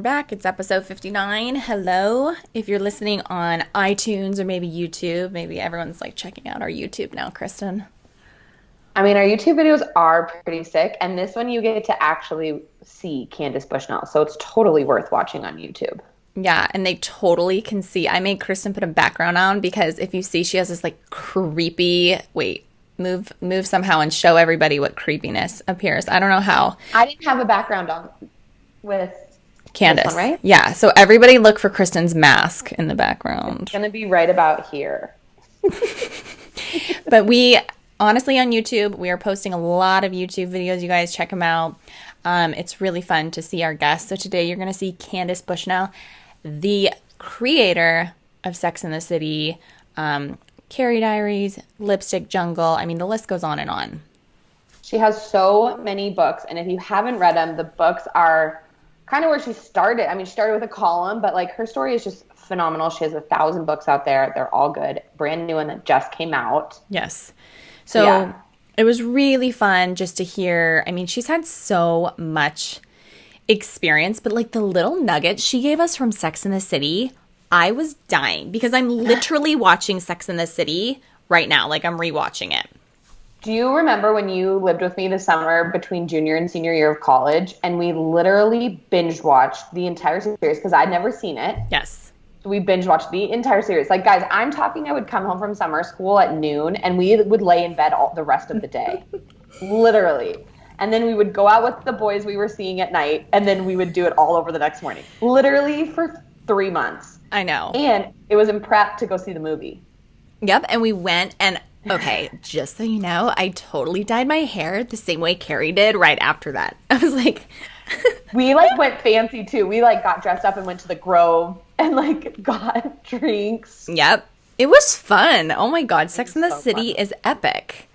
We're back. It's episode 59. Hello. If you're listening on iTunes or maybe YouTube, maybe everyone's like checking out our YouTube now, Kristen. I mean, our YouTube videos are pretty sick, and this one you get to actually see Candace Bushnell, so it's totally worth watching on YouTube. Yeah, and they totally can see. I made Kristen put a background on because if you see, she has this like creepy, move somehow and show everybody what creepiness appears. I don't know how. I didn't have a background on with Candace, this one, right? Yeah, so everybody look for Kristen's mask in the background. It's going to be right about here. But we, honestly, on YouTube, we are posting a lot of YouTube videos. You guys check them out. It's really fun to see our guests. So today you're going to see Candace Bushnell, the creator of Sex and the City, Carrie Diaries, Lipstick Jungle. I mean, the list goes on and on. She has so many books, and if you haven't read them, the books are kind of where she started. I mean, she started with a column, but like her story is just phenomenal. She has 1,000 books out there. They're all good. Brand new one that just came out. Yes. So yeah. It was really fun just to hear. I mean, she's had so much experience, but like the little nuggets she gave us from Sex and the City, I was dying because I'm literally watching Sex and the City right now. Like I'm rewatching it. Do you remember when you lived with me the summer between junior and senior year of college, and we literally binge watched the entire series because I'd never seen it? Yes. We binge watched the entire series. Like, guys, I'm talking I would come home from summer school at noon, and we would lay in bed all the rest of the day. Literally. And then we would go out with the boys we were seeing at night, and then we would do it all over the next morning. Literally for 3 months. I know. And it was in prep to go see the movie. Yep, and we went, and okay, just so you know, I totally dyed my hair the same way Carrie did right after that. I was like... We like went fancy too. We like got dressed up and went to the Grove and like got drinks. Yep. It was fun. Oh my God. Sex and the City is epic.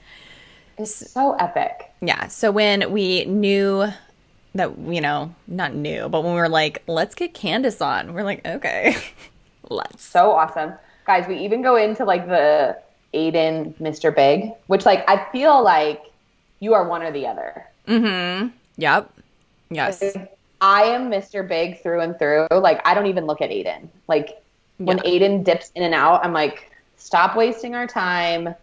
It's so epic. Yeah. So when we knew that, you know, not new, but when we were like, let's get Candace on, we're like, okay, let's. So awesome. Guys, we even go into like the Aiden, Mr. Big, which like I feel like you are one or the other. Mm-hmm. Yep. Yes. I am Mr. Big through and through. Like, I don't even look at Aiden. Like, when Aiden dips in and out, I'm like, stop wasting our time.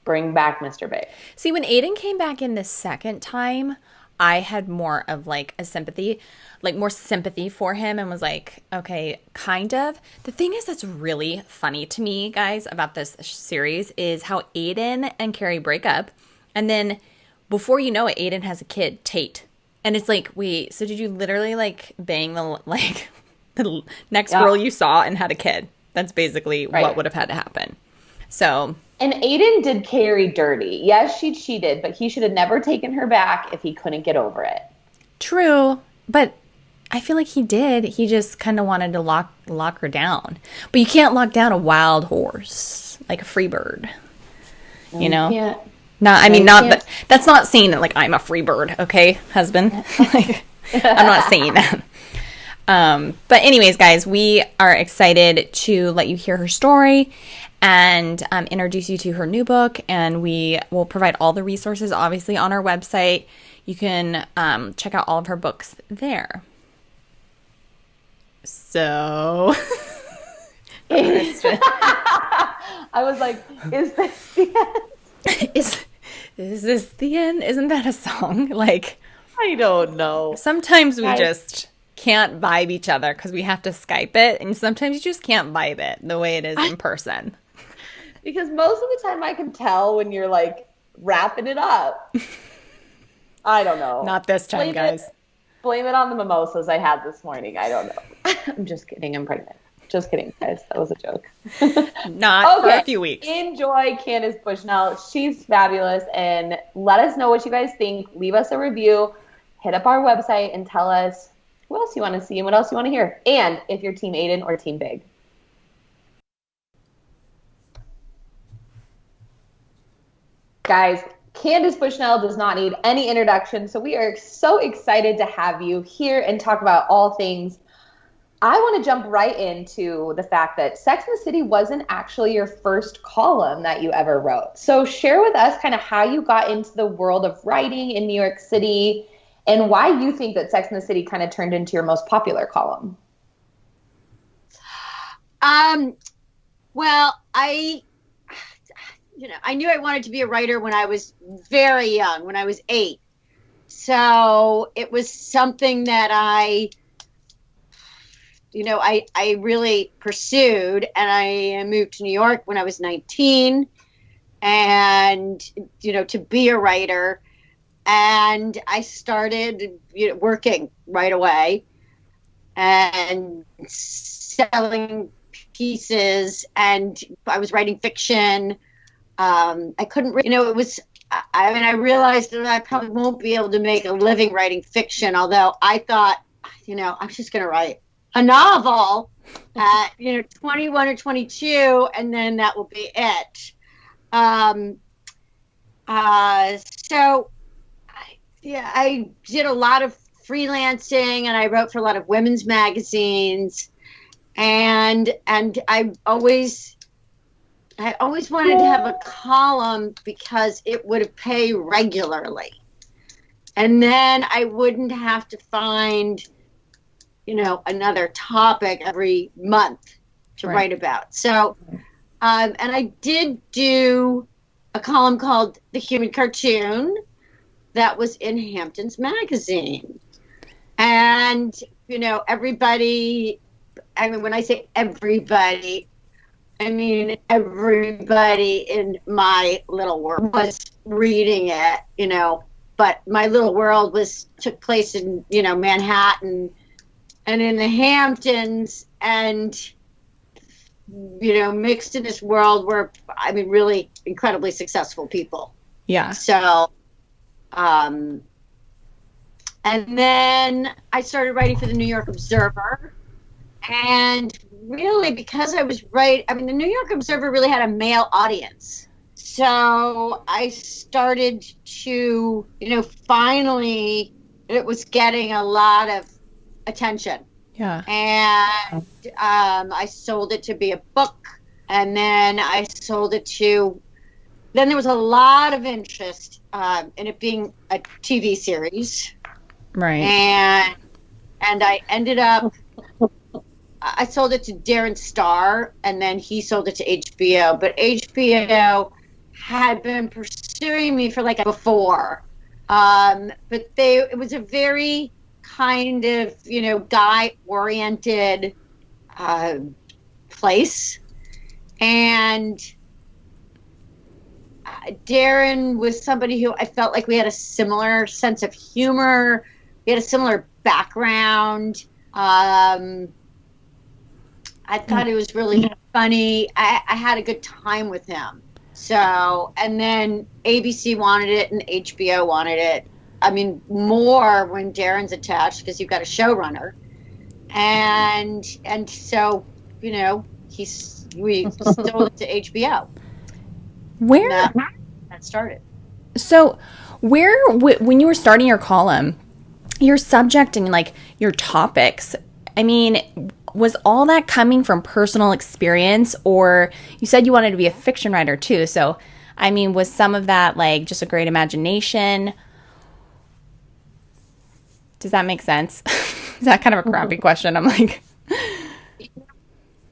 Bring back Mr. Big. See, when Aiden came back in the second time, I had more of like a sympathy, like more sympathy for him and was like, okay, kind of. The thing is that's really funny to me, guys, about this series is how Aiden and Carrie break up. And then before you know it, Aiden has a kid, Tate. And it's like, wait, so did you literally like bang the like the next girl you saw and had a kid? That's basically what would have had to happen. So. And Aiden did Carrie dirty. Yes, she cheated, but he should have never taken her back if he couldn't get over it. True, but I feel like he did. He just kind of wanted to lock her down. But you can't lock down a wild horse like a free bird. You know? Yeah. No, I mean, not that. That's not saying that, like, I'm a free bird, okay, husband? Like, I'm not saying that. But anyways, guys, we are excited to let you hear her story and introduce you to her new book. And we will provide all the resources, obviously, on our website. You can check out all of her books there. So... I was like, is this the end? Is this the end? Isn't that a song? Like, I don't know. Sometimes we just can't vibe each other because we have to Skype it, and sometimes you just can't vibe it the way it is in person. Because most of the time I can tell when you're like wrapping it up. I don't know. Not this time, guys. Blame it on the mimosas I had this morning. I don't know. I'm just kidding. I'm pregnant. Just kidding, guys. That was a joke. Not for a few weeks. Enjoy Candace Bushnell. She's fabulous. And let us know what you guys think. Leave us a review. Hit up our website and tell us who else you want to see and what else you want to hear. And if you're Team Aiden or Team Big. Guys, Candace Bushnell does not need any introduction. So we are so excited to have you here and talk about all things. I want to jump right into the fact that Sex and the City wasn't actually your first column that you ever wrote. So share with us kind of how you got into the world of writing in New York City and why you think that Sex and the City kind of turned into your most popular column. Well, I knew I wanted to be a writer when I was very young, when I was 8. So it was something that I really pursued, and I moved to New York when I was 19 and, to be a writer. And I started working right away and selling pieces, and I was writing fiction. I couldn't, it was, I realized that I probably won't be able to make a living writing fiction, although I thought, I'm just going to write a novel at, 21 or 22, and then that will be it. So I did a lot of freelancing, and I wrote for a lot of women's magazines, and I always wanted to have a column because it would pay regularly, and then I wouldn't have to find, another topic every month to write about. So, and I did do a column called The Human Cartoon that was in Hampton's magazine. And, everybody, when I say everybody, I mean everybody in my little world was reading it, but my little world took place in, Manhattan and in the Hamptons, and, mixed in this world were, really incredibly successful people. Yeah. So, and then I started writing for the New York Observer, and really because I was the New York Observer really had a male audience. So I started to, finally it was getting a lot of attention. Yeah. And I sold it to be a book, and then I sold it to, then there was a lot of interest in it being a TV series. Right. And I ended up, I sold it to Darren Star, and then he sold it to HBO. But HBO had been pursuing me for before. But it was a very kind of, guy-oriented place. And Darren was somebody who I felt like we had a similar sense of humor. We had a similar background. I thought it was really funny. I had a good time with him. So, and then ABC wanted it and HBO wanted it. More when Darren's attached, because you've got a showrunner. And so, we sold it to HBO. Where? That started. So, when you were starting your column, your subject and your topics, was all that coming from personal experience, or you said you wanted to be a fiction writer too? So, was some of that just a great imagination? Does that make sense? Is that kind of a crappy question? I'm like,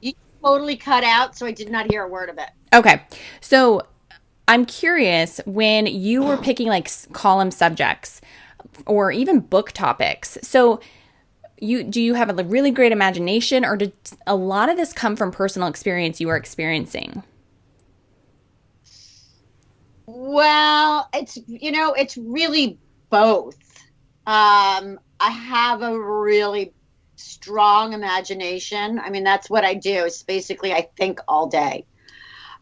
you totally cut out, so I did not hear a word of it. Okay. So I'm curious, when you were picking column subjects or even book topics, so do you have a really great imagination, or did a lot of this come from personal experience you were experiencing? Well, it's really both. I have a really strong imagination. That's what I do. It's basically, I think all day.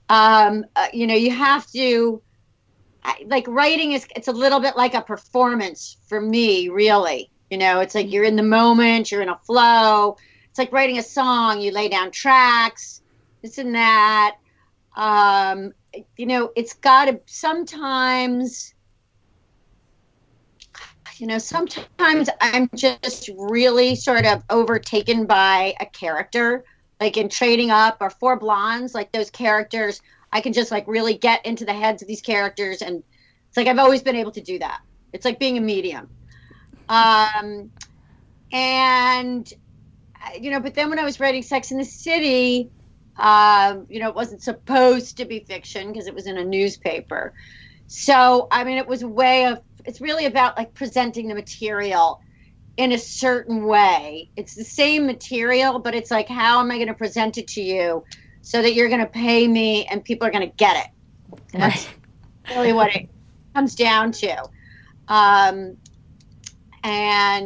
You have to, writing it's a little bit like a performance for me, really. It's like you're in the moment, you're in a flow. It's like writing a song. You lay down tracks, this and that. It's got to sometimes, sometimes I'm just really sort of overtaken by a character, like in Trading Up or Four Blondes, those characters. I can just really get into the heads of these characters. And it's I've always been able to do that. It's like being a medium. Um, and but then when I was writing Sex in the City, it wasn't supposed to be fiction because it was in a newspaper. So, I mean, it was a way of, it's really about like presenting the material in a certain way. It's the same material, but it's like, how am I going to present it to you so that you're going to pay me and people are going to get it? And that's really what it comes down to. And I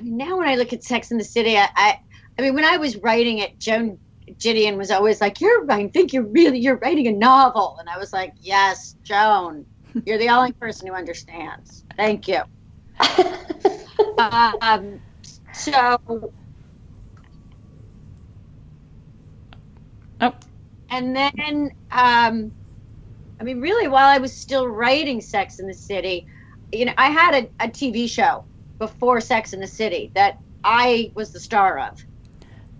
mean, now when I look at Sex in the City, I mean, when I was writing it, Joan Gideon was always like, I think you're writing a novel. And I was like, yes, Joan, you're the only person who understands. Thank you. So, and then, I mean, really, while I was still writing Sex in the City, I had a TV show before Sex in the City that I was the star of.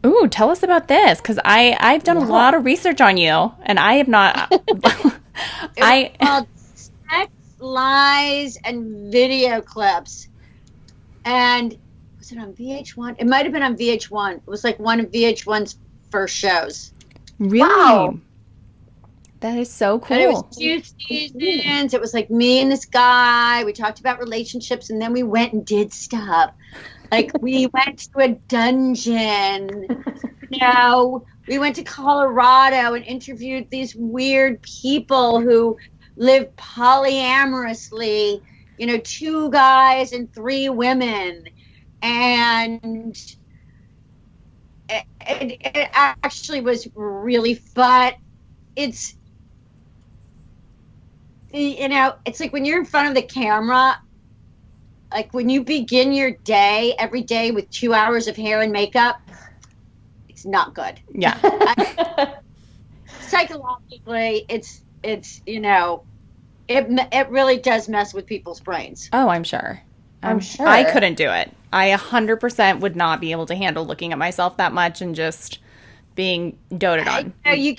Ooh, tell us about this, because I've done a lot of research on you, and I have not. It was called Sex, Lies, and Video Clips. And was it on VH1? It might have been on VH1. It was like one of VH1's first shows. Really? Wow. That is so cool. And it was 2 seasons. It was like me and this guy. We talked about relationships, and then we went and did stuff. Like, we went to a dungeon. We went to Colorado and interviewed these weird people who live polyamorously, 2 guys and 3 women. And it actually was really fun. It's like when you're in front of the camera, like when you begin your day every day with 2 hours of hair and makeup, it's not good. Yeah. Psychologically, it really does mess with people's brains. Oh, I'm sure. I'm sure. I couldn't do it. I 100% would not be able to handle looking at myself that much and just being doted on. You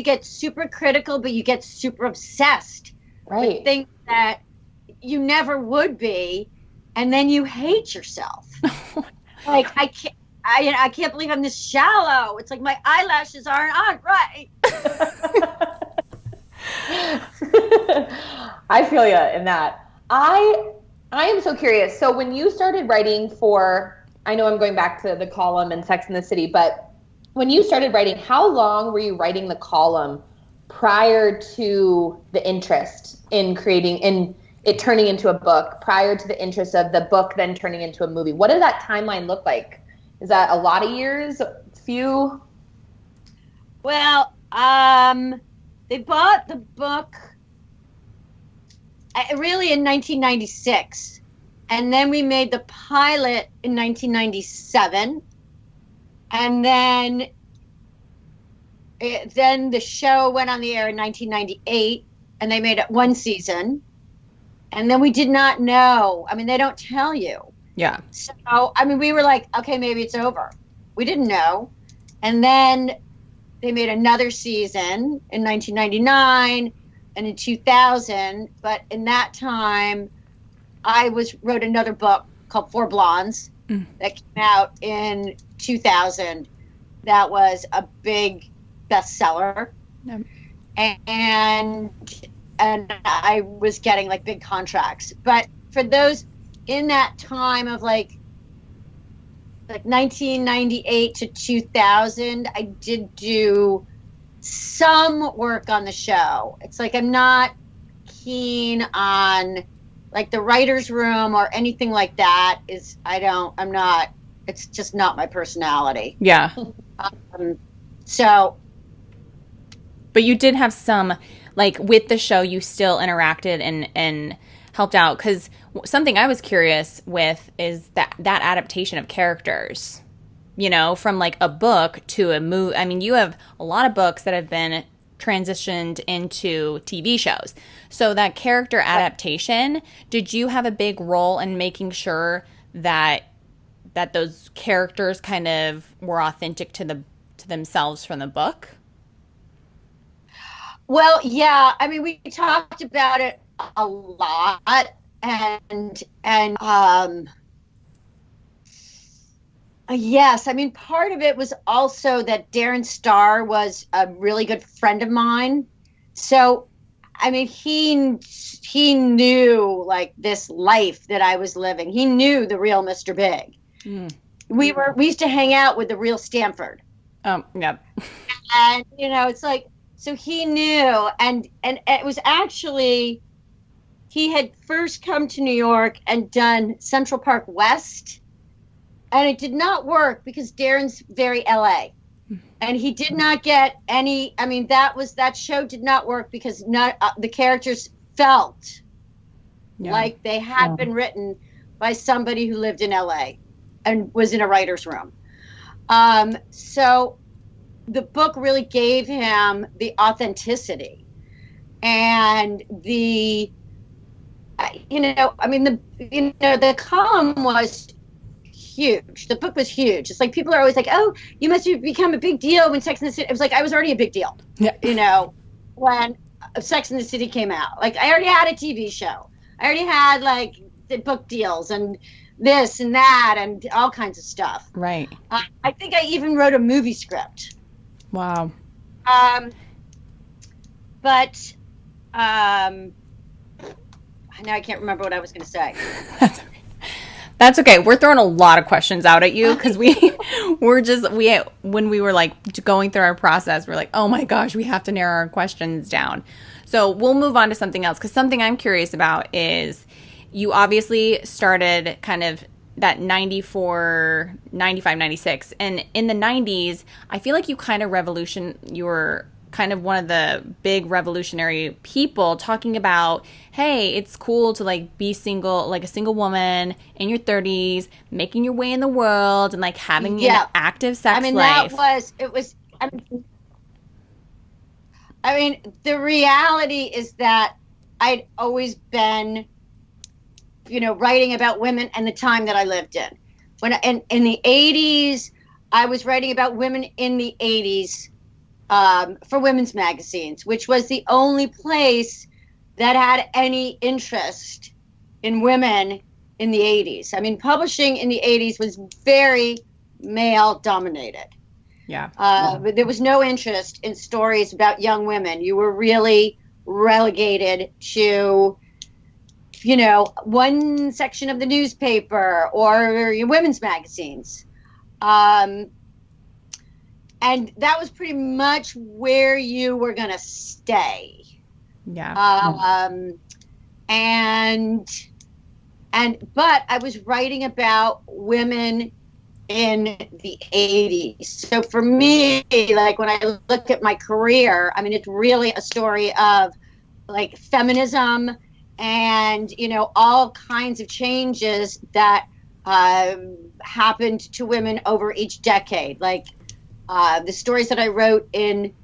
get super critical, but you get super obsessed. Right. With things that you never would be, and then you hate yourself. Like, I can't believe I'm this shallow. It's like my eyelashes aren't on right. I feel you in that. I am so curious. So when you started writing for, I know I'm going back to the column and Sex in the City, but when you started writing, how long were you writing the column prior to the interest in it turning into a book, prior to the interest of the book then turning into a movie? What does that timeline look like? Is that a lot of years? Few? Well, they bought the book really in 1996. And then we made the pilot in 1997. And then the show went on the air in 1998, and they made it 1 season. And then we did not know. I mean, they don't tell you. Yeah. So, I mean, we were like, okay, maybe it's over. We didn't know. And then they made another season in 1999 and in 2000. But in that time, I wrote another book called Four Blondes that came out in 2000. That was a big bestseller. Yep. And I was getting like big contracts. But for those in that time of like 1998 to 2000, I did do some work on the show. It's like I'm not keen on like the writer's room or anything like that. It's just not my personality. Yeah. So. But you did have some, like with the show, you still interacted and helped out. Because something I was curious with is that adaptation of characters, from like a book to a movie. I mean, you have a lot of books that have been transitioned into TV shows. So that character adaptation, did you have a big role in making sure that those characters kind of were authentic to themselves from the book? Well, yeah. I mean, we talked about it a lot. yes, I mean, part of it was also that Darren Star was a really good friend of mine. So, I mean, he knew like this life that I was living. He knew the real Mr. Big. We used to hang out with the real Stanford. Yeah. And it's like, so he knew, and it was actually, he had first come to New York and done Central Park West. And it did not work because Darren's very LA. And he did not get any, I mean, that show did not work because the characters felt like they had been written by somebody who lived in LA and was in a writer's room. So the book really gave him the authenticity and the column was huge. The book was huge. It's like people are always like, "Oh, you must have become a big deal when Sex and the City." It was like I was already a big deal. Yeah. When Sex and the City came out, like I already had a TV show. I already had like the book deals and this and that and all kinds of stuff. Right. I think I even wrote a movie script. Wow. But now I can't remember what I was going to say. That's okay. We're throwing a lot of questions out at you because when we were like going through our process, we're like, oh my gosh, we have to narrow our questions down. So we'll move on to something else because something I'm curious about is you obviously started kind of that 94, 95, 96. And in the 90s, I feel like you were kind of one of the big revolutionary people talking about, hey, it's cool to like be single, like a single woman in your 30s, making your way in the world and like having an active sex life. I mean, the reality is that I'd always been, writing about women and the time that I lived in. When in the 80s, I was writing about women in the 80s. For women's magazines, which was the only place that had any interest in women in the 80s. I mean, publishing in the 80s was very male dominated. Yeah. But there was no interest in stories about young women. You were really relegated to, one section of the newspaper or your women's magazines. And that was pretty much where you were going to stay. Yeah. But I was writing about women in the 80s. So for me, like when I look at my career, I mean, it's really a story of like feminism and, all kinds of changes that happened to women over each decade. Like, the stories that I wrote in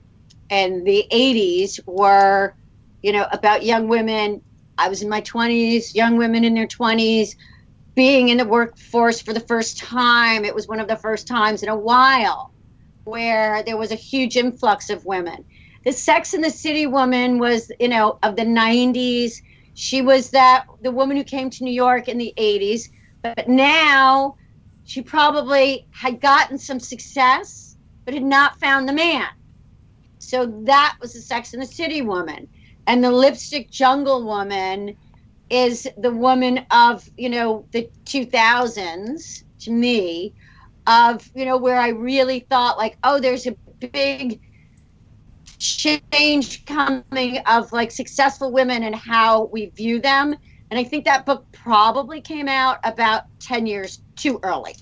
the 80s were, about young women. I was in my 20s, young women in their 20s, being in the workforce for the first time. It was one of the first times in a while where there was a huge influx of women. The Sex and the City woman was, of the 90s. She was the woman who came to New York in the 80s. But now she probably had gotten some success but had not found the man. So that was the Sex and the City woman. And the Lipstick Jungle woman is the woman of, the 2000s, to me, of, where I really thought like, oh, there's a big change coming of like successful women and how we view them. And I think that book probably came out about 10 years too early.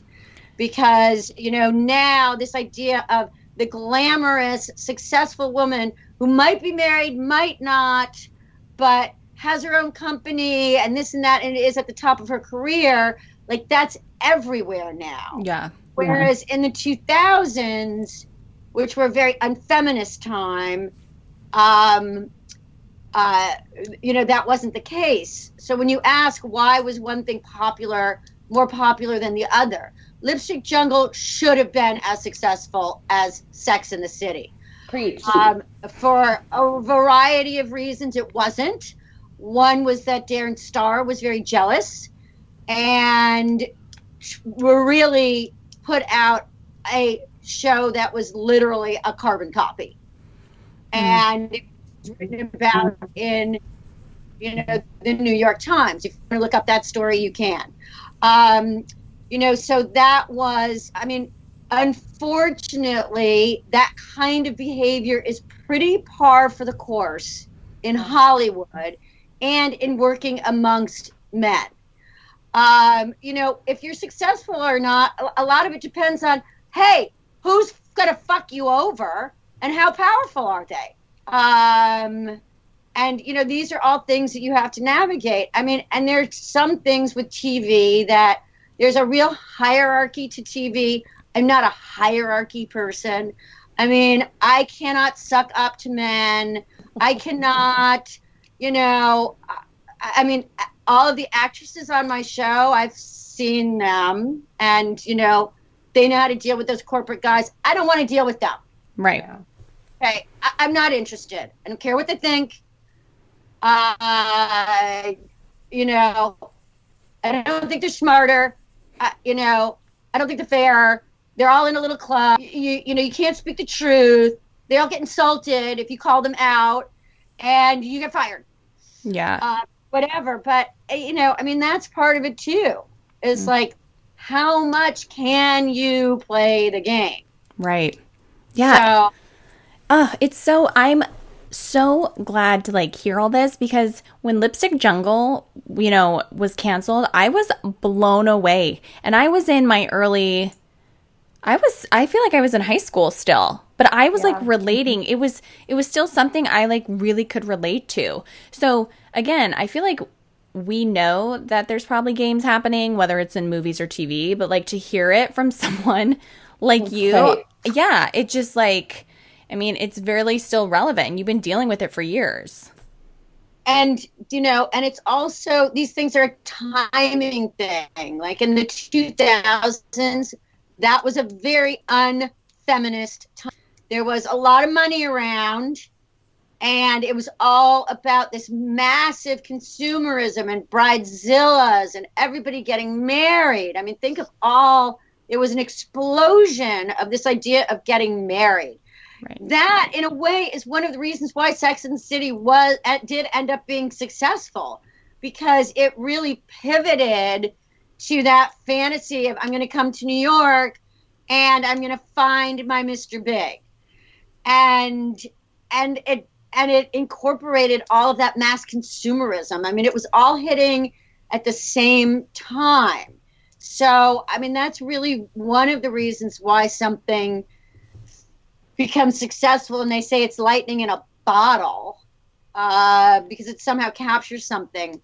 Because, now this idea of the glamorous, successful woman who might be married, might not, but has her own company and this and that, and is at the top of her career, like that's everywhere now. Yeah. Whereas in the 2000s, which were a very unfeminist time, that wasn't the case. So when you ask why was one thing more popular than the other, Lipstick Jungle should have been as successful as Sex and the City. Preach. For a variety of reasons, it wasn't. One was that Darren Star was very jealous and really put out a show that was literally a carbon copy. And it was written about in, the New York Times. If you want to look up that story, you can. So that was, unfortunately, that kind of behavior is pretty par for the course in Hollywood and in working amongst men. If you're successful or not, a lot of it depends on, hey, who's going to fuck you over and how powerful are they? These are all things that you have to navigate. And there's some things with TV that there's a real hierarchy to TV. I'm not a hierarchy person. I cannot suck up to men. I cannot, all of the actresses on my show, I've seen them, and, they know how to deal with those corporate guys. I don't want to deal with them. Right. Okay. I'm not interested. I don't care what they think. I don't think they're smarter. I don't think they're fair. They're all in a little club. You can't speak the truth. They all get insulted if you call them out, and you get fired. Yeah. Whatever. But, that's part of it too. It's like, how much can you play the game? Right. Yeah. I'm so glad to hear all this, because when Lipstick Jungle, was canceled, I was blown away. And I was in my I feel like I was in high school still, but I was relating. It was still something I really could relate to. So again, I feel like we know that there's probably games happening, whether it's in movies or TV, but to hear it from someone like you, yeah, it just it's very still relevant. You've been dealing with it for years. And, and it's also, these things are a timing thing. In the 2000s, that was a very unfeminist time. There was a lot of money around, and it was all about this massive consumerism and bridezillas and everybody getting married. Think of it was an explosion of this idea of getting married. Right. That, in a way, is one of the reasons why Sex and the City did end up being successful, because it really pivoted to that fantasy of, I'm going to come to New York and I'm going to find my Mr. Big, and it incorporated all of that mass consumerism. It was all hitting at the same time. So, that's really one of the reasons why something becomes successful, and they say it's lightning in a bottle, because it somehow captures something.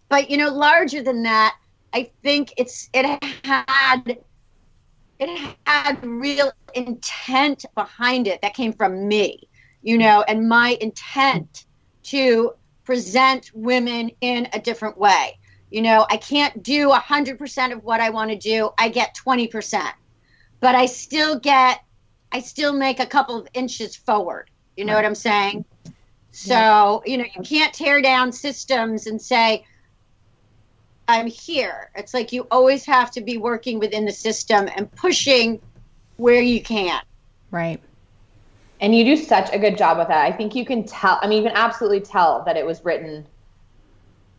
But larger than that, I think it had real intent behind it that came from me, and my intent to present women in a different way. I can't do 100% of what I want to do. I get 20%, but I still make a couple of inches forward. You know what I'm saying? So, you can't tear down systems and say, I'm here. It's you always have to be working within the system and pushing where you can. Right. And you do such a good job with that. I think you can tell, you can absolutely tell that it was written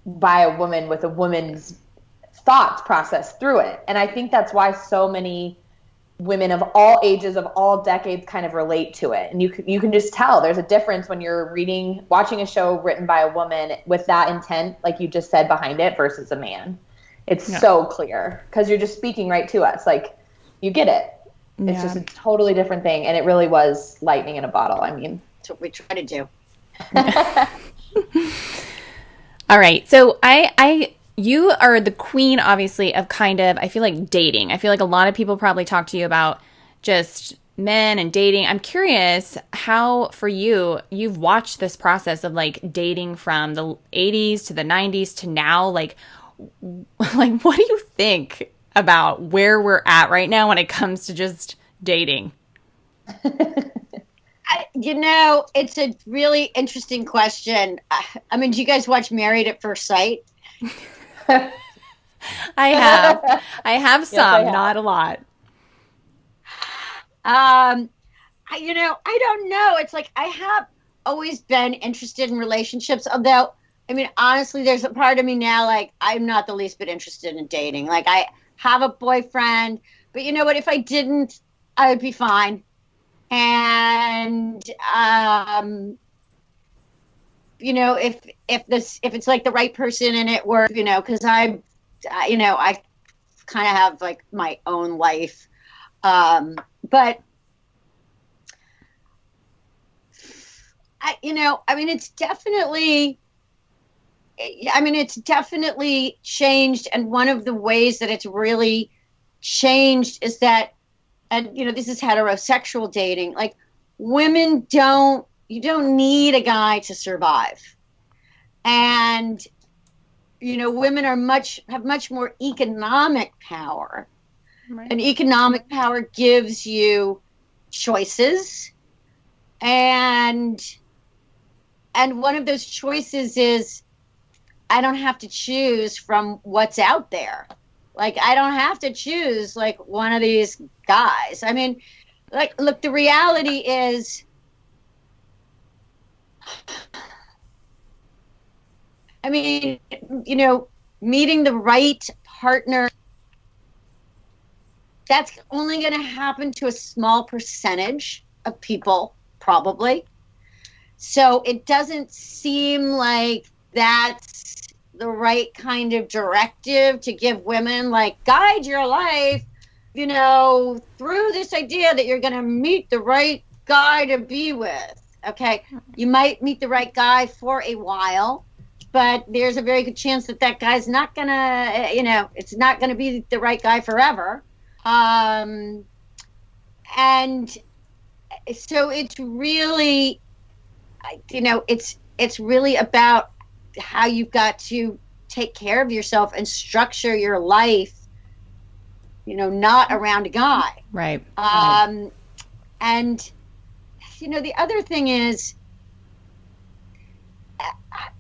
by a woman with a woman's thought process through it. And I think that's why so many women of all ages, of all decades kind of relate to it. And you can just tell there's a difference when you're watching a show written by a woman with that intent, like you just said, behind it, versus a man. It's so clear, because you're just speaking right to us. You get it. It's just a totally different thing. And it really was lightning in a bottle. That's what we try to do. All right. So you are the queen, obviously, of I feel like dating. I feel like a lot of people probably talk to you about just men and dating. I'm curious how, for you, you've watched this process of dating from the 80s to the 90s to now. What do you think about where we're at right now when it comes to just dating? It's a really interesting question. I mean, do you guys watch Married at First Sight? I have. I have Yes, some, I have. not a lot. I don't know. It's like I have always been interested in relationships, although, I mean, honestly, there's a part of me now, like, I'm not the least bit interested in dating. Like, I have a boyfriend, but you know what? If I didn't, I would be fine. And, if it's like the right person and it works, because I kind of have like my own life. But it's definitely changed. And one of the ways that it's really changed is that, and this is heterosexual dating. Like, you don't need a guy to survive. And, women have much more economic power. Right. And economic power gives you choices. And one of those choices is, I don't have to choose from what's out there. Like, I don't have to choose like one of these guys. I mean, like, look, the reality is, I mean, meeting the right partner, that's only going to happen to a small percentage of people, probably. So it doesn't seem like that's the right kind of directive to give women, like, guide your life, through this idea that you're going to meet the right guy to be with. Okay. You might meet the right guy for a while, but there's a very good chance that guy's not going to, it's not going to be the right guy forever. And so it's really, it's really about how you've got to take care of yourself and structure your life, not around a guy. Right. And, the other thing is,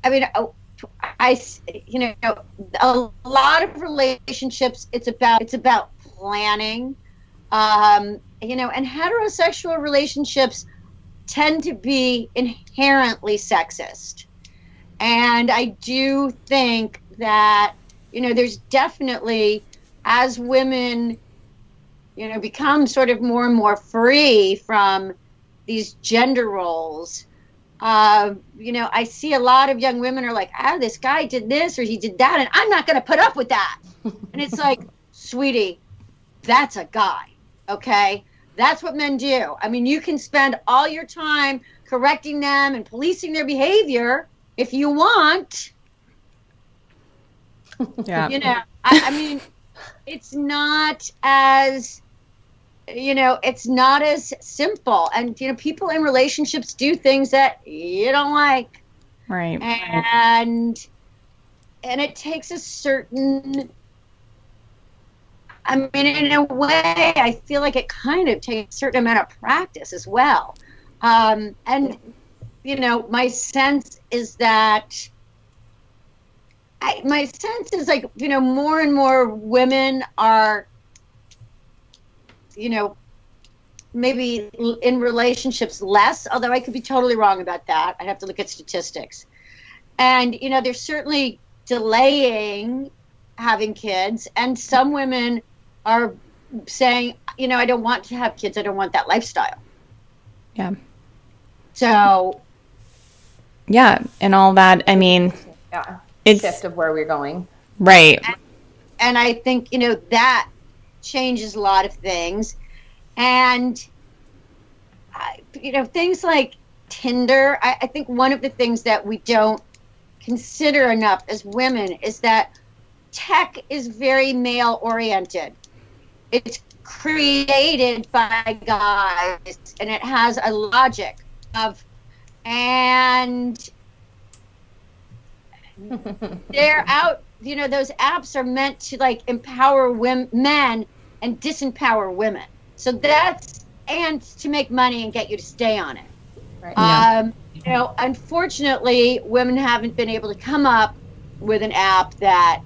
I mean, a lot of relationships, it's about planning, and heterosexual relationships tend to be inherently sexist. And I do think that, there's definitely, as women, become sort of more and more free from these gender roles, I see a lot of young women are like, this guy did this or he did that, and I'm not going to put up with that. And it's like, sweetie, that's a guy, okay? That's what men do. I mean, you can spend all your time correcting them and policing their behavior if you want. Yeah. I mean, it's not as, it's not as simple. And, people in relationships do things that you don't like. Right. And it takes a certain, I mean, in a way, I feel like it kind of takes a certain amount of practice as well. And, my sense is that, more and more women are, maybe in relationships less, although I could be totally wrong about that. I'd have to look at statistics. And, they're certainly delaying having kids. And some women are saying, I don't want to have kids. I don't want that lifestyle. Yeah. So. Yeah. And all that. I mean, yeah. It's shift of where we're going. Right. And I think, that changes a lot of things. And, things like Tinder, I think one of the things that we don't consider enough as women is that tech is very male oriented. It's created by guys and it has a logic of, and they're out, those apps are meant to like empower men and disempower women. So and to make money and get you to stay on it. Right. Unfortunately, women haven't been able to come up with an app that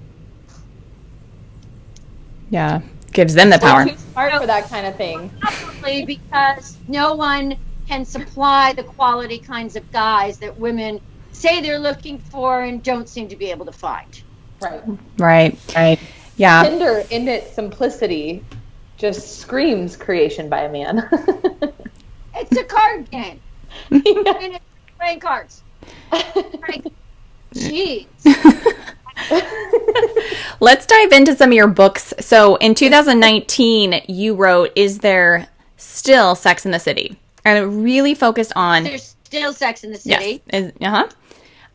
gives them the power. Too smart for that kind of thing. Probably because no one can supply the quality kinds of guys that women say they're looking for and don't seem to be able to find. Right. Yeah. Tinder, in its simplicity, just screams creation by a man. It's a card game. It's playing cards. Jeez. Let's dive into some of your books. So in 2019, you wrote, "Is There Still Sex in the City?" And it really focused on... There's still sex in the city. Yes.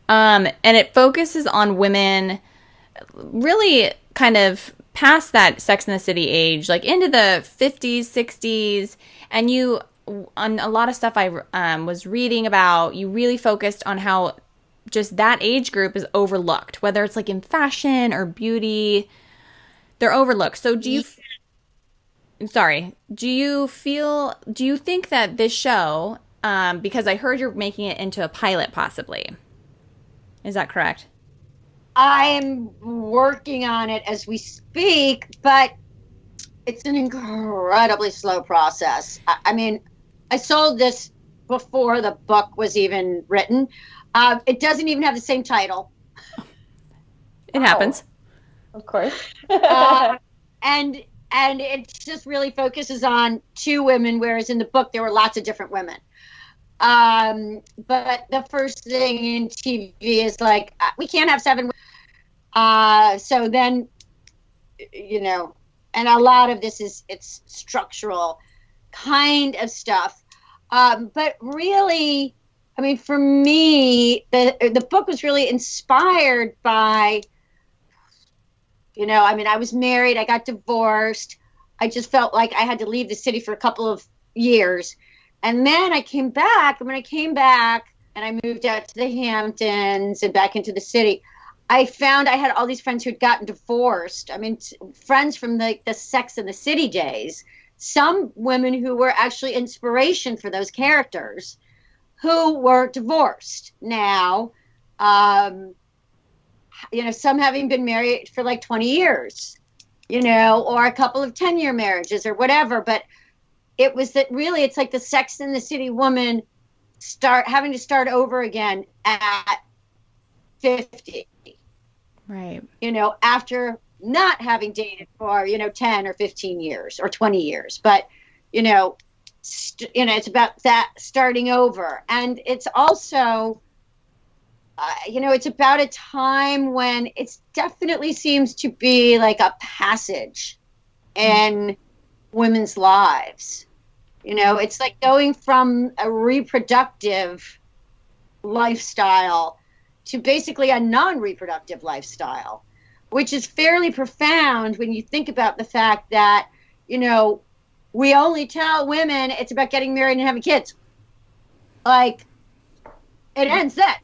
And it focuses on women really kind of past that Sex in the City age, like into the 50s, 60s. And you, on a lot of stuff I was reading about, you really focused on how just that age group is overlooked, whether it's like in fashion or beauty, they're overlooked. So do you think that this show, because I heard you're making it into a pilot possibly, is that correct? I'm working on it as we speak, but it's an incredibly slow process. I mean, I sold this before the book was even written. It doesn't even have the same title. It happens. Of course. And it just really focuses on 2 women, whereas in the book there were lots of different women. But the first thing in TV is like, we can't have 7 women. So then, and a lot of this it's structural kind of stuff. But really, I mean, for me, the book was really inspired by, I was married, I got divorced. I just felt like I had to leave the city for a couple of years. And then I came back, and when I came back and I moved out to the Hamptons and back into the city, I found I had all these friends who had gotten divorced. I mean, friends from the Sex and the City days, some women who were actually inspiration for those characters who were divorced now, some having been married for like 20 years, or a couple of 10-year marriages or whatever. But it was that really, it's like the Sex and the City woman having to start over again at 50. Right. After not having dated for, 10 or 15 years or 20 years. But, it's about that starting over. And it's also, it's about a time when it definitely seems to be like a passage in women's lives. It's like going from a reproductive lifestyle to basically a non-reproductive lifestyle, which is fairly profound when you think about the fact that, we only tell women it's about getting married and having kids. Like, it ends then.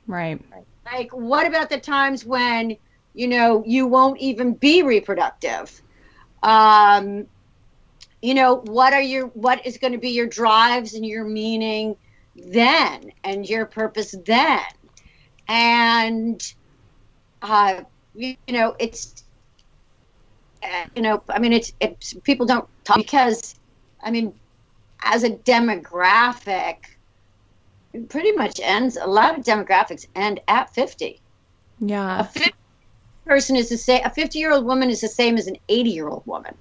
Right. Like, what about the times when, you won't even be reproductive? What is going to be your drives and your meaning then and your purpose then? And, it's, it's people don't talk because, as a demographic, it pretty much ends, a lot of demographics end at 50. Yeah. A 50-year-old woman is the same as an 80-year-old woman.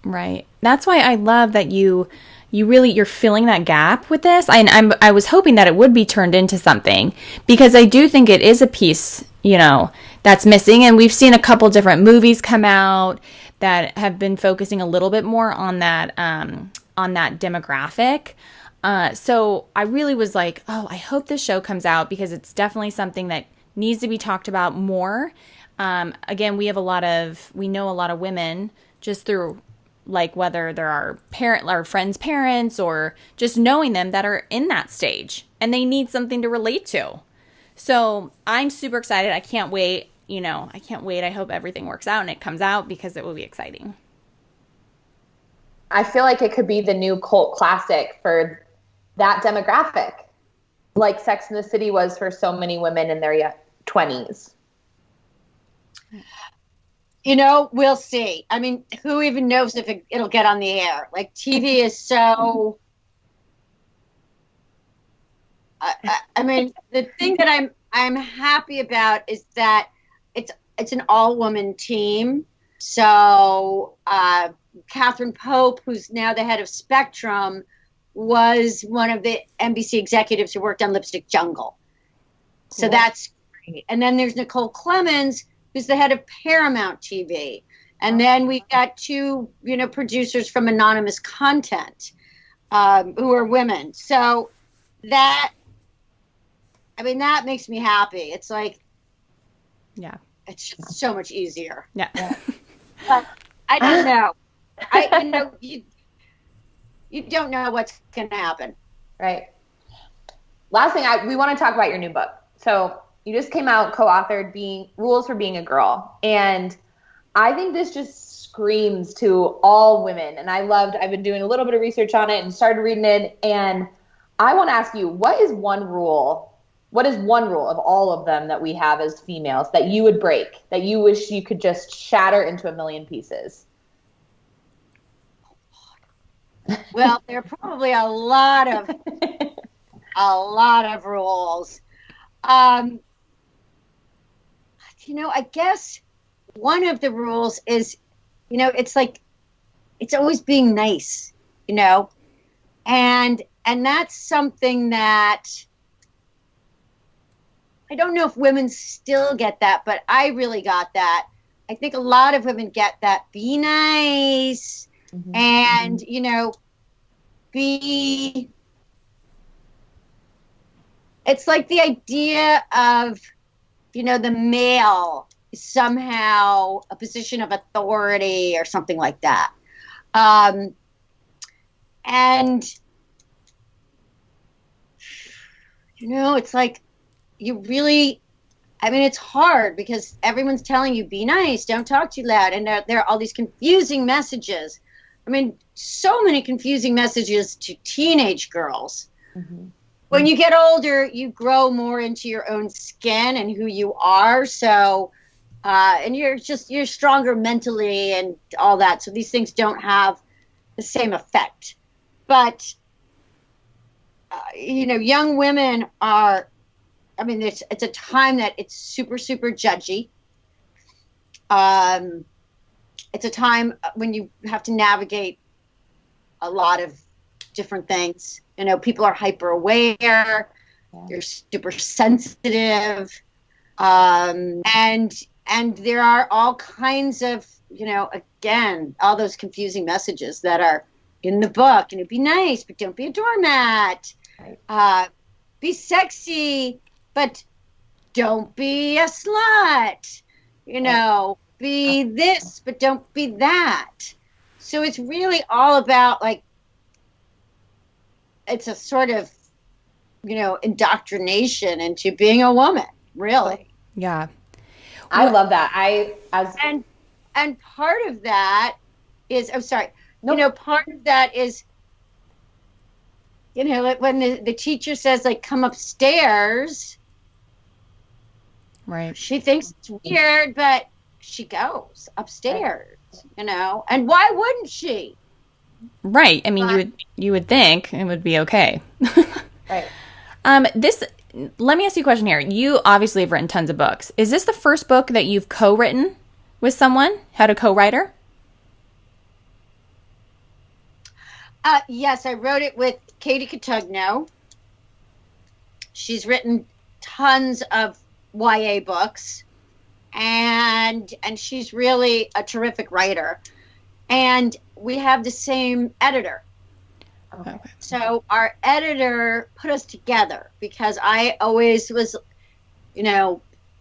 Right. That's why I love that you're filling that gap with this. I was hoping that it would be turned into something, because I do think it is a piece, that's missing. And we've seen a couple different movies come out that have been focusing a little bit more on that demographic. So I really was like, oh, I hope this show comes out, because it's definitely something that needs to be talked about more. Again, we know a lot of women just through, like, whether they're our friends' parents or just knowing them, that are in that stage and they need something to relate to. So I'm super excited. I can't wait. I hope everything works out and it comes out, because it will be exciting. I feel like it could be the new cult classic for that demographic, like Sex and the City was for so many women in their 20s. You know, we'll see. I mean, who even knows if it'll get on the air? Like, TV is so. I mean, the thing that I'm happy about is that it's an all-woman team. So Catherine Pope, who's now the head of Spectrum, was one of the NBC executives who worked on Lipstick Jungle. So that's great. And then there's Nicole Clemens, who's the head of Paramount TV. And then we've got two, producers from Anonymous Content, who are women. So that makes me happy. It's like, yeah, it's just so much easier. Yeah. But I don't know. You don't know what's going to happen. Right. Last thing, we want to talk about your new book. So you just came out, co-authored Rules for Being a Girl. And I think this just screams to all women. And I've been doing a little bit of research on it and started reading it. And I want to ask you, what is one rule of all of them that we have as females that you would break, that you wish you could just shatter into a million pieces? Well, there are probably a lot of rules. I guess one of the rules is, it's like, it's always being nice, and that's something that I don't know if women still get that, but I really got that. I think a lot of women get that. Be nice. Mm-hmm. And, it's like the idea of, the male is somehow a position of authority or something like that. And, it's like, it's hard because everyone's telling you, be nice, don't talk too loud. And there are all these confusing messages. So many confusing messages to teenage girls. Mm-hmm. When you get older, you grow more into your own skin and who you are. So, and you're stronger mentally and all that. So these things don't have the same effect. But, young women are, it's a time that it's super, super judgy. It's a time when you have to navigate a lot of different things. People are hyper aware. Yeah. You're super sensitive. And there are all kinds of, again, all those confusing messages that are in the book. Be nice, but don't be a doormat. Right. Be sexy, but don't be a slut. Be this, but don't be that. So it's really all about, it's a sort of, indoctrination into being a woman, really. Yeah. I love that. And part of that is, part of that is, when the teacher says, come upstairs. Right. She thinks it's weird, but she goes upstairs, and why wouldn't she? Right. You would think it would be okay. Right. Let me ask you a question here. You obviously have written tons of books. Is this the first book that you've co-written with someone? Had a co-writer? Yes, I wrote it with Katie Cotugno. She's written tons of YA books, and she's really a terrific writer. And we have the same editor. Okay. So our editor put us together because I always was,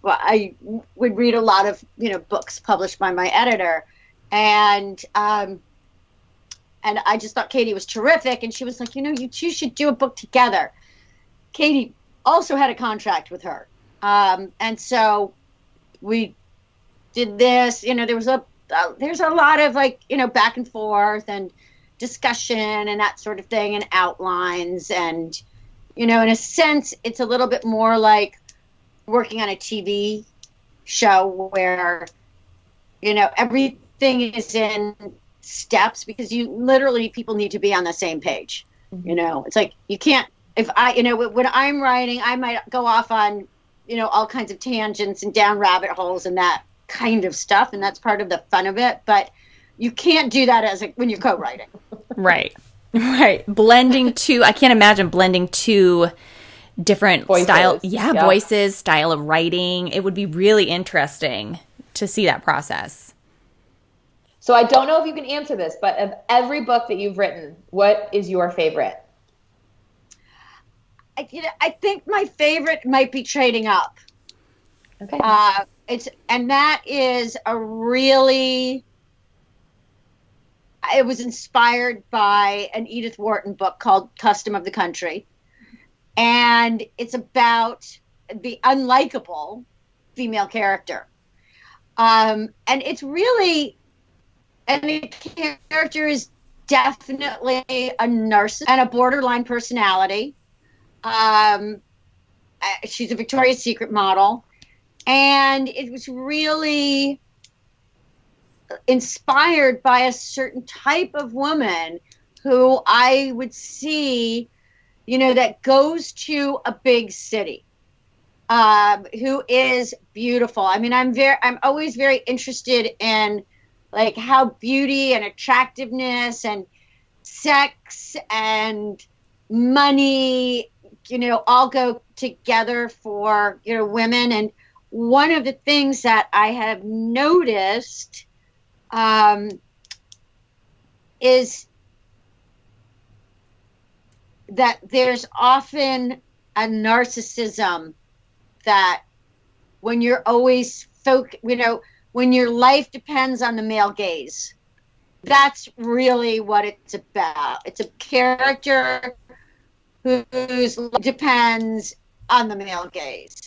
I would read a lot of, books published by my editor. And I just thought Katie was terrific. And she was like, you two should do a book together. Katie also had a contract with her. And so we did this, there's a lot of back and forth and discussion and that sort of thing, and outlines. And, in a sense, it's a little bit more like working on a TV show where, everything is in steps, because people need to be on the same page. It's like, you can't, if when I'm writing, I might go off on, all kinds of tangents and down rabbit holes and that kind of stuff. And that's part of the fun of it. But you can't do that when you're co-writing. Right. Right. I can't imagine blending two different voices. Voices, style of writing. It would be really interesting to see that process. So I don't know if you can answer this, but of every book that you've written, what is your favorite? I think my favorite might be Trading Up. Okay. That is it was inspired by an Edith Wharton book called Custom of the Country. And it's about the unlikable female character. And it's really, and the character is definitely a narcissist and a borderline personality. She's a Victoria's Secret model. And it was really inspired by a certain type of woman who I would see, that goes to a big city, who is beautiful. I mean, I'm always very interested in like how beauty and attractiveness and sex and money, all go together for, women. And one of the things that I have noticed is that there's often a narcissism that when you're always when your life depends on the male gaze, that's really what it's about. It's a character whose life depends on the male gaze.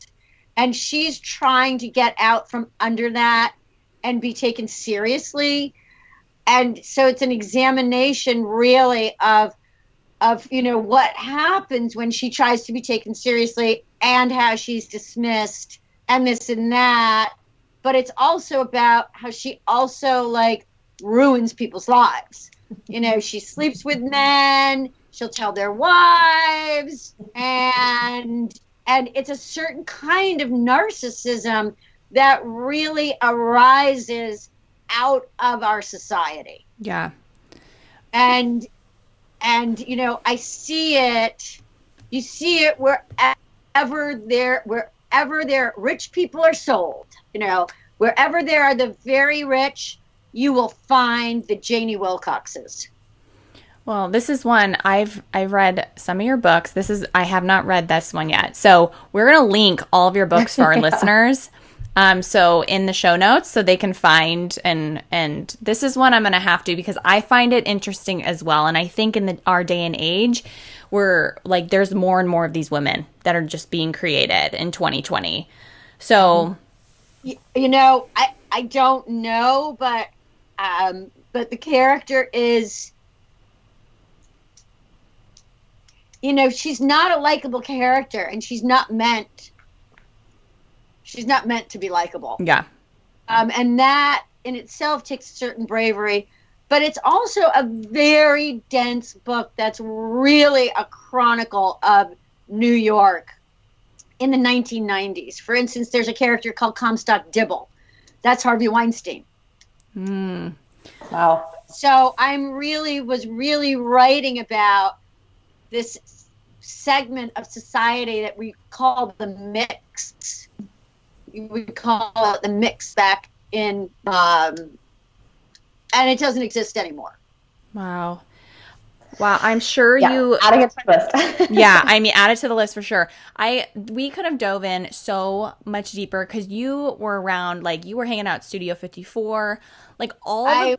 And she's trying to get out from under that and be taken seriously. And so it's an examination really of what happens when she tries to be taken seriously and how she's dismissed and this and that. But it's also about how she also ruins people's lives. She sleeps with men, she'll tell their wives, and it's a certain kind of narcissism that really arises out of our society. Yeah. And I see it. You see it wherever there rich people are sold. Wherever there are the very rich, you will find the Janie Wilcoxes. Well, this is one I've read some of your books. I have not read this one yet. So we're going to link all of your books for our listeners. So in the show notes, so they can find, and this is one I'm going to have to, because I find it interesting as well. And I think in our day and age, there's more and more of these women that are just being created in 2020. So, I don't know, but the character is, she's not a likable character, and she's not meant to be likable. Yeah. And that in itself takes certain bravery, but it's also a very dense book that's really a chronicle of New York in the 1990s. For instance, there's a character called Comstock Dibble. That's Harvey Weinstein. Wow. So was really writing about this segment of society that we call the mix. We call it the mix back in, and it doesn't exist anymore. Wow. I'm sure you adding it to the list. Yeah, add it to the list for sure. We could have dove in so much deeper because you were around, you were hanging out at Studio 54, all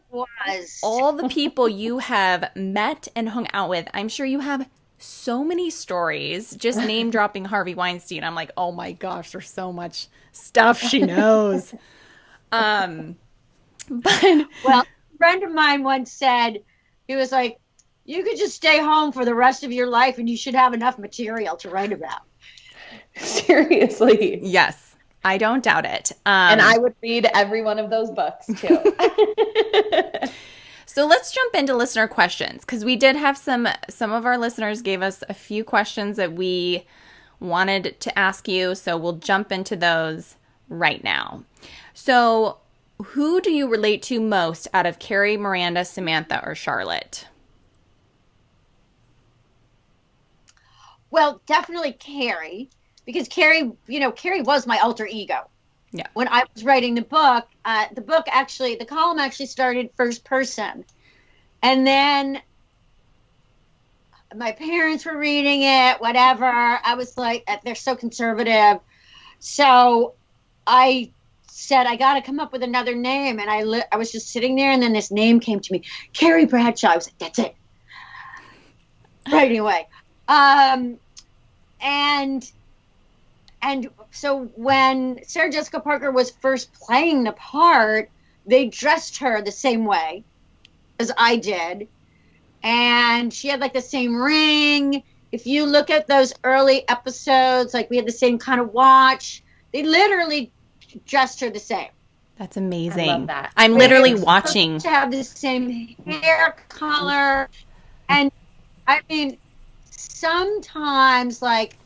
the people you have met and hung out with. I'm sure you have so many stories. Just name dropping Harvey Weinstein, I'm like, oh my gosh, there's so much stuff she knows. But well, a friend of mine once said, he was like, You could just stay home for the rest of your life and you should have enough material to write about. Seriously. Yes, I don't doubt it. And I would read every one of those books too. So let's jump into listener questions, because we did have some of our listeners gave us a few questions that we wanted to ask you. So we'll jump into those right now. So who do you relate to most out of Carrie, Miranda, Samantha, or Charlotte? Well, definitely Carrie, because Carrie was my alter ego. Yeah. When I was writing the book actually, the column actually started first person. And then my parents were reading it, whatever. I was like, they're so conservative. So I said, I got to come up with another name. And I was just sitting there, and then this name came to me, Carrie Bradshaw. I was like, that's it. Right away. And so when Sarah Jessica Parker was first playing the part, they dressed her the same way as I did. And she had like the same ring. If you look at those early episodes, like we had the same kind of watch. They literally dressed her the same. That's amazing. I love that. I'm literally watching. To have the same hair color. And I mean, sometimes like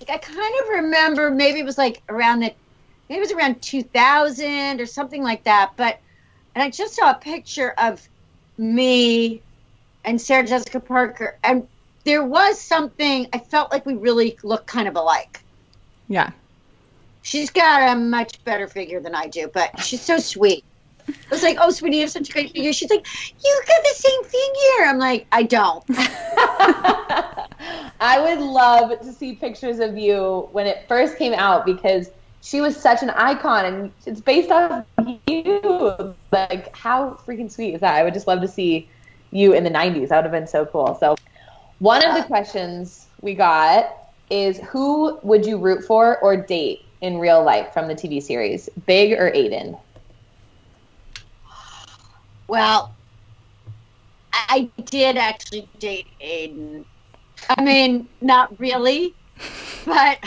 I kind of remember maybe it was around 2000 or something like that. And I just saw a picture of me and Sarah Jessica Parker, and there was something, I felt like we really looked kind of alike. Yeah. She's got a much better figure than I do, but she's so sweet. I was like, oh, sweetie, you have such a great figure. She's like, you got the same figure. I'm like, I don't. I would love to see pictures of you when it first came out, because she was such an icon, and it's based off you. Like, how freaking sweet is that? I would just love to see you in the 90s. That would have been so cool. So one of the questions we got is, who would you root for or date in real life from the TV series, Big or Aiden? Well, I did actually date Aiden. I mean, not really, but...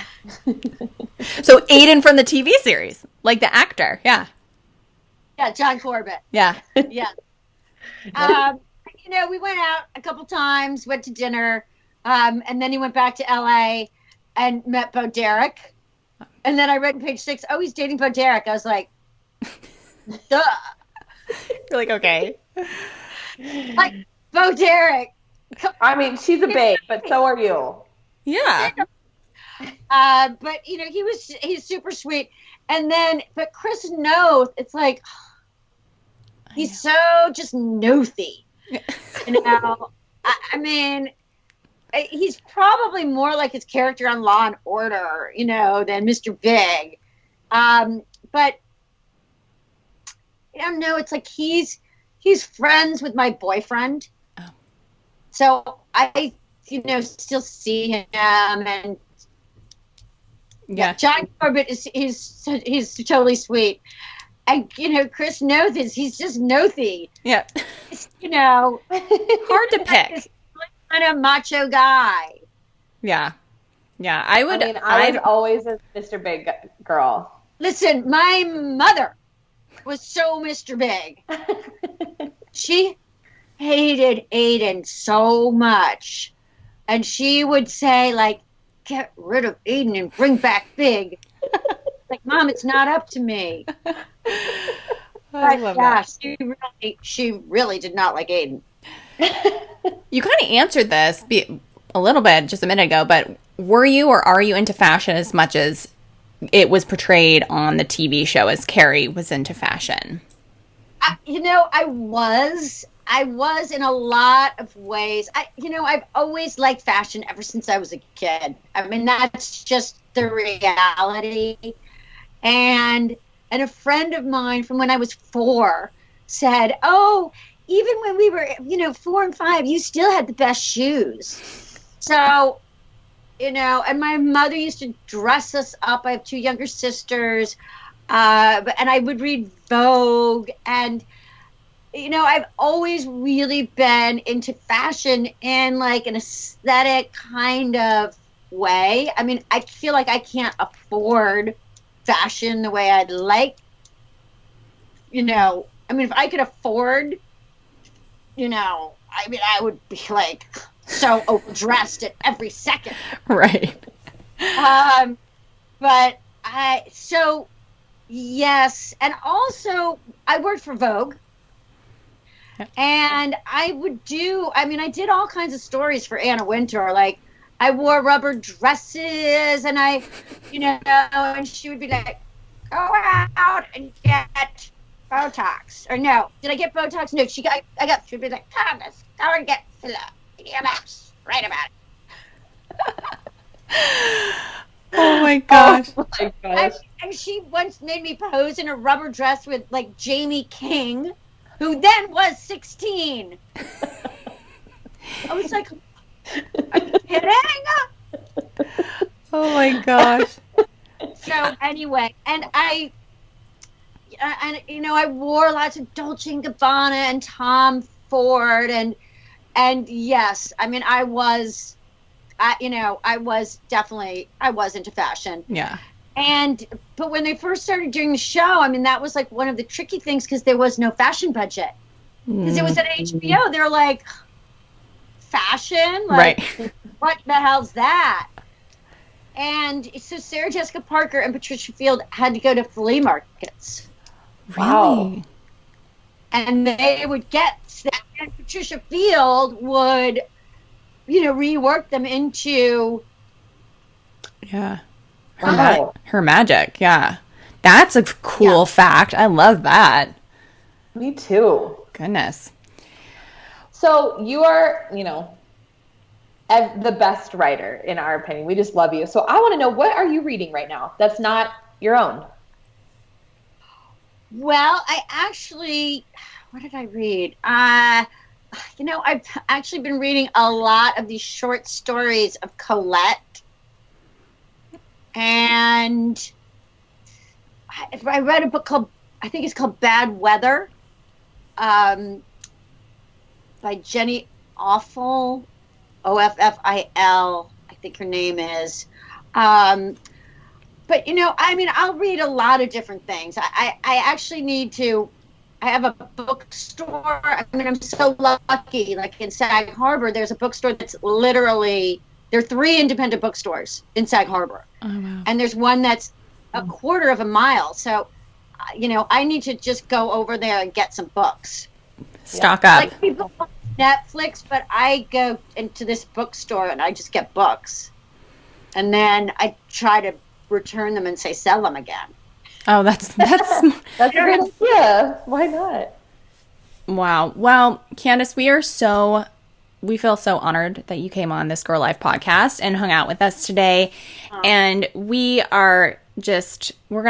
So Aiden from the TV series, like the actor, yeah. Yeah, John Corbett. Yeah. Yeah. We went out a couple times, went to dinner, and then he went back to LA and met Bo Derek. And then I read in page 6, oh, he's dating Bo Derek. I was like, duh. You're like, okay. Like, Bo Derek. I mean, she's a babe, but so are you. Yeah. But, he's super sweet. And then, but Chris Noth, it's like, he's so just nothy. I mean, he's probably more like his character on Law and Order, than Mr. Big. But I don't know. It's like he's friends with my boyfriend. Oh. So I, still see him, and yeah, John Corbett he's totally sweet. And Chris Noth he's just nothy. Yeah. Hard to pick. Kind of macho guy. Yeah. Yeah. I was always a Mr. Big girl. Listen, my mother was so Mr. Big. She hated Aiden so much. And she would say, like, get rid of Aiden and bring back Big. Like, Mom, it's not up to me. I love that. She really did not like Aiden. You kind of answered this a little bit just a minute ago, but were you or are you into fashion as much as it was portrayed on the TV show as Carrie was into fashion? I was in a lot of ways. I've always liked fashion ever since I was a kid. I mean, that's just the reality. And a friend of mine from when I was 4 said, oh, even when we were, 4 and 5, you still had the best shoes. So, and my mother used to dress us up. I have 2 younger sisters. And I would read Vogue. And I've always really been into fashion in like an aesthetic kind of way. I mean, I feel like I can't afford fashion the way I'd like. I mean, if I could afford, I would be like so overdressed at every second. Right. But yes. And also I worked for Vogue. And I did all kinds of stories for Anna Wintour. Like, I wore rubber dresses, and and she would be like, go out and get Botox. Or no, did I get Botox? No, she'd be like, Candace, go and get filler. EMFs. Right about it. Oh my gosh. Oh my gosh. And she once made me pose in a rubber dress with like Jamie King, who then was 16. I was like, are you kidding? Oh my gosh. So anyway, and I wore lots of Dolce & Gabbana and Tom Ford, and yes, I mean, I was into fashion. Yeah. But when they first started doing the show, I mean, that was like one of the tricky things because there was no fashion budget. Because it was at HBO. They're like, fashion? Like, right. What the hell's that? And so Sarah Jessica Parker and Patricia Field had to go to flea markets. Really? And they would get stuff, and Patricia Field would, rework them into... Yeah. Her magic, yeah. That's a cool fact. I love that. Me too. Goodness. So you are, the best writer in our opinion. We just love you. So I want to know, what are you reading right now that's not your own? Well, what did I read? I've actually been reading a lot of these short stories of Colette. And I read a book I think it's called Bad Weather, by Jenny Offil, Offil, I think her name is. But, I'll read a lot of different things. I actually need to, I have a bookstore. I mean, I'm so lucky. Like in Sag Harbor, there's a bookstore that's literally, there are 3 independent bookstores in Sag Harbor. Oh, wow. And there's one that's a quarter of a mile. So, I need to just go over there and get some books. Stock up. Like people on Netflix, but I go into this bookstore and I just get books. And then I try to return them and say sell them again. Oh, that's That's a great idea. Why not? Wow. Well, Candace, we feel so honored that you came on this Girl Life podcast and hung out with us today. And we're going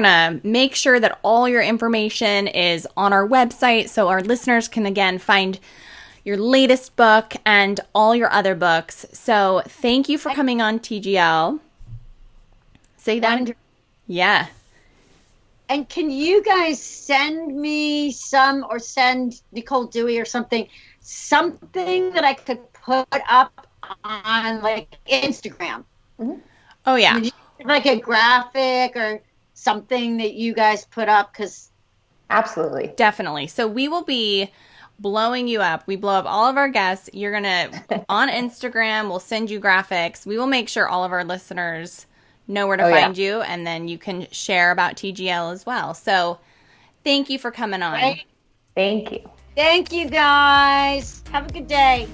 to make sure that all your information is on our website so our listeners can, again, find your latest book and all your other books. So thank you for coming on TGL. Say that. Yeah. And can you guys send me or send Nicole Dewey or something that I could put up on like Instagram? Mm-hmm. Oh, yeah. Like a graphic or something that you guys put up, because absolutely, definitely. So we will be blowing you up. We blow up all of our guests. You're gonna on Instagram. We'll send you graphics. We will make sure all of our listeners know where to find you, and then you can share about TGL as well. So thank you for coming on. Thank you. Thank you, guys. Have a good day.